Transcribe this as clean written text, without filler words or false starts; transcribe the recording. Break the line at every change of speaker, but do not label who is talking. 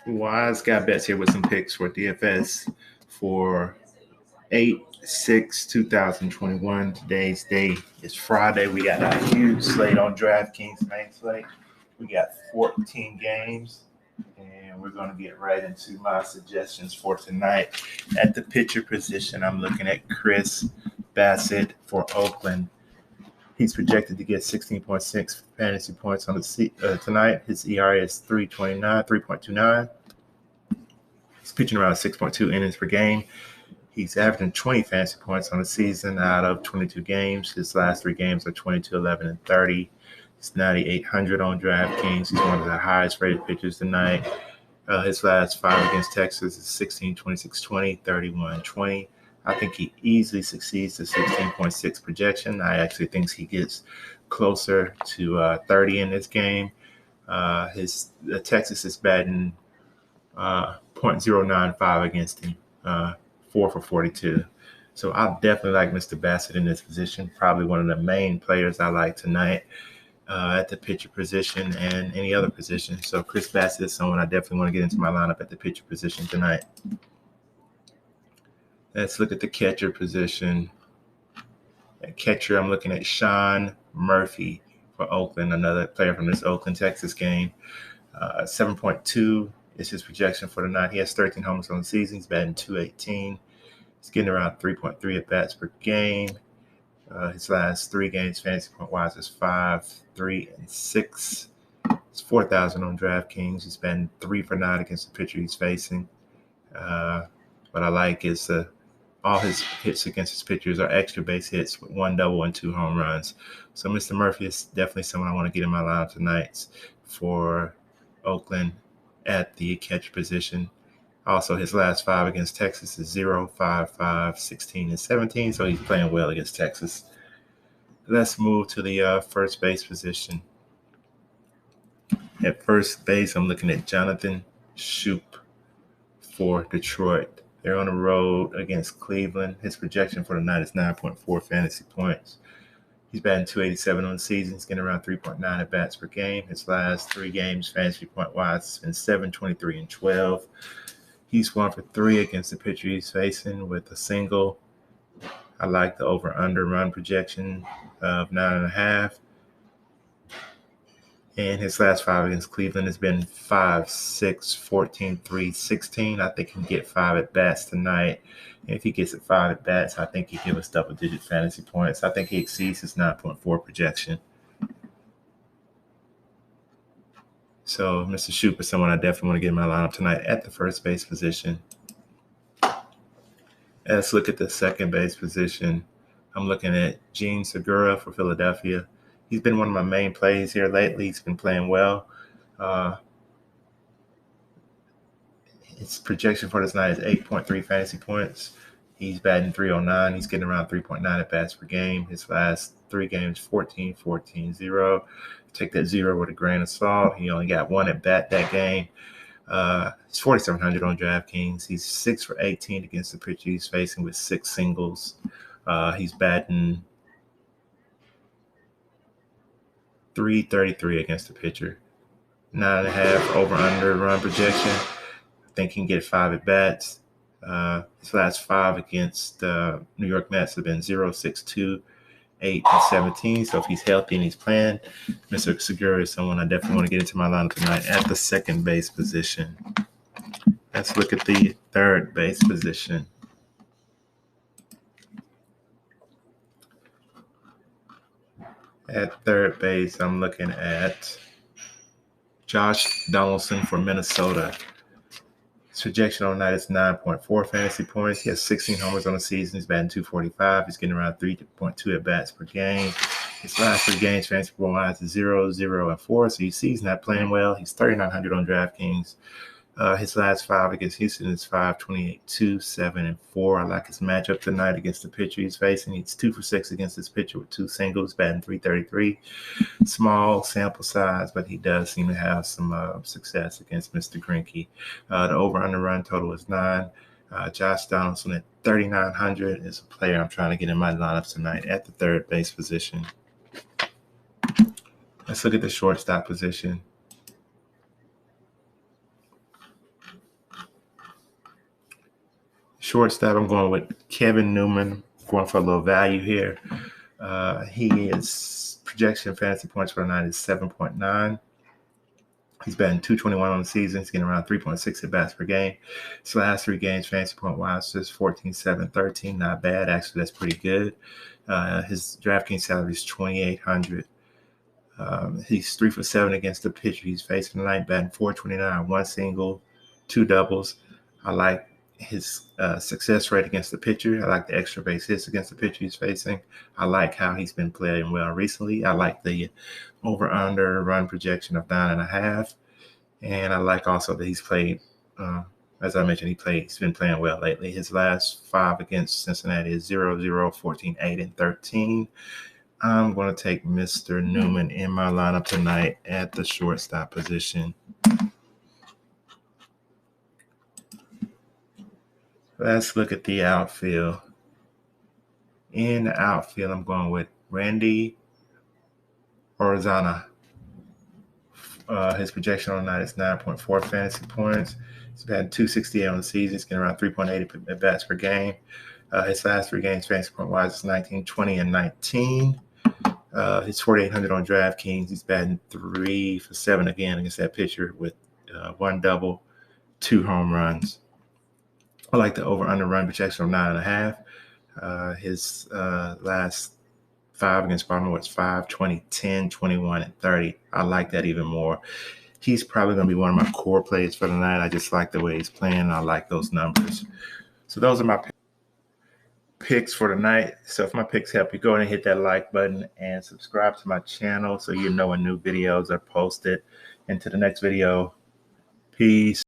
WiseGuyBets here with some picks for DFS for 8/6/2021. Today's day is Friday. We got a huge slate on DraftKings main slate. We got 14 games, and we're going to get right into my suggestions for tonight. At the pitcher position, I'm looking at Chris Bassit for Oakland. He's projected to get 16.6 fantasy points on the tonight. His ERA is 3.29. He's pitching around 6.2 innings per game. He's averaging 20 fantasy points on the season out of 22 games. His last 3 games are 22, 11, and 30. He's 9,800 on DraftKings. He's one of the highest rated pitchers tonight. His last 5 against Texas is 16, 26, 20, 31, 20. I think he easily succeeds the 16.6 projection. I actually think he gets closer to 30 in this game. Texas is batting .095 against him, 4 for 42. So I definitely like Mr. Bassit in this position. Probably one of the main players I like tonight at the pitcher position and any other position. So Chris Bassit is someone I definitely want to get into my lineup at the pitcher position tonight. Let's look at the catcher position. At catcher, I'm looking at Sean Murphy for Oakland, another player from this Oakland, Texas game. 7.2 is his projection for the night. He has 13 homers on the season. He's batting .218. He's getting around 3.3 at-bats per game. His last 3 games, fantasy point-wise, is 5, 3, and 6. It's 4,000 on DraftKings. He's batting 3 for 9 against the pitcher he's facing. What I like is all his hits against his pitchers are extra base hits with 1 double and 2 home runs. So Mr. Murphy is definitely someone I want to get in my lineup tonight for Oakland at the catcher position. Also, his last 5 against Texas is 0, 5, 5, 16, and 17. So he's playing well against Texas. Let's move to the first base position. At first base, I'm looking at Jonathan Schoop for Detroit. They're on the road against Cleveland. His projection for the night is 9.4 fantasy points. He's batting .287 on the season. He's getting around 3.9 at-bats per game. His last 3 games, fantasy point-wise, has been 7, 23, and 12. He's 1 for 3 against the pitcher he's facing with a single. I like the over-under run projection of 9.5. And his last 5 against Cleveland has been 5, 6, 14, 3, 16. I think he can get 5 at-bats tonight. And if he gets 5 at-bats, I think he'll give us double-digit fantasy points. I think he exceeds his 9.4 projection. So Mr. Schoop is someone I definitely want to get in my lineup tonight at the first base position. Let's look at the second base position. I'm looking at Segura for Philadelphia. He's been one of my main plays here lately. He's been playing well. His projection for this night is 8.3 fantasy points. He's batting .309. He's getting around 3.9 at-bats per game. His last 3 games, 14, 14, 0. Take that 0 with a grain of salt. He only got 1 at-bat that game. He's 4,700 on DraftKings. He's 6 for 18 against the pitcher he's facing with 6 singles. He's batting .333 against the pitcher. 9.5 over-under run projection. I think he can get 5 at-bats. His last 5 against New York Mets have been 0, 6, 2, 8, and 17. So if he's healthy and he's playing, Mr. Segura is someone I definitely want to get into my lineup tonight at the second base position. Let's look at the third base position. At third base, I'm looking at Josh Donaldson for Minnesota. His projection on the night is 9.4 fantasy points. He has 16 homers on the season. He's batting .245. He's getting around 3.2 at-bats per game. His last 3 games, fantasy point-wise, is 0, 0, and 4. So you see he's not playing well. He's 3,900 on DraftKings. His last 5 against Houston is 5, 28, 2, 7, and 4. I like his matchup tonight against the pitcher he's facing. He's 2 for 6 against this pitcher with 2 singles, batting .333. Small sample size, but he does seem to have some success against Mr. Greinke. The over-under run total is 9. Josh Donaldson at 3,900 is a player I'm trying to get in my lineup tonight at the third base position. Let's look at the shortstop position. Shortstop, I'm going with Kevin Newman, going for a little value here. His projection fantasy points for the night is 7.9. He's batting 221 on the season. He's getting around 3.6 at bats per game. His last 3 games, fantasy point wise, just 14, 7, 13. Not bad. Actually, that's pretty good. His DraftKings salary is $2,800. He's 3 for 7 against the pitcher he's facing tonight, batting .429, 1 single, 2 doubles. I like his success rate against the pitcher. I like the extra base hits against the pitcher he's facing. I like how he's been playing well recently. I like the over-under run projection of 9.5. And I like also that he's played, as I mentioned, he's been playing well lately. His last 5 against Cincinnati is 0-0, 14, 8, and 13. I'm going to take Mr. Newman in my lineup tonight at the shortstop position. Let's look at the outfield. In the outfield, I'm going with Randy Arozarena. His projection on the night is 9.4 fantasy points. He's batting .268 on the season. He's getting around 3.8 at bats per game. His last 3 games, fantasy point wise, is 19, 20, and 19. He's 4,800 on DraftKings. He's batting 3 for 7 again against that pitcher with 1 double, 2 home runs. I like the over-under run projection of 9.5. His last 5 against Baltimore was 5, 20, 10, 21, and 30. I like that even more. He's probably going to be one of my core plays for the night. I just like the way he's playing. I like those numbers. So those are my picks for tonight. So if my picks help you, go ahead and hit that like button and subscribe to my channel so you know when new videos are posted. Until the next video, peace.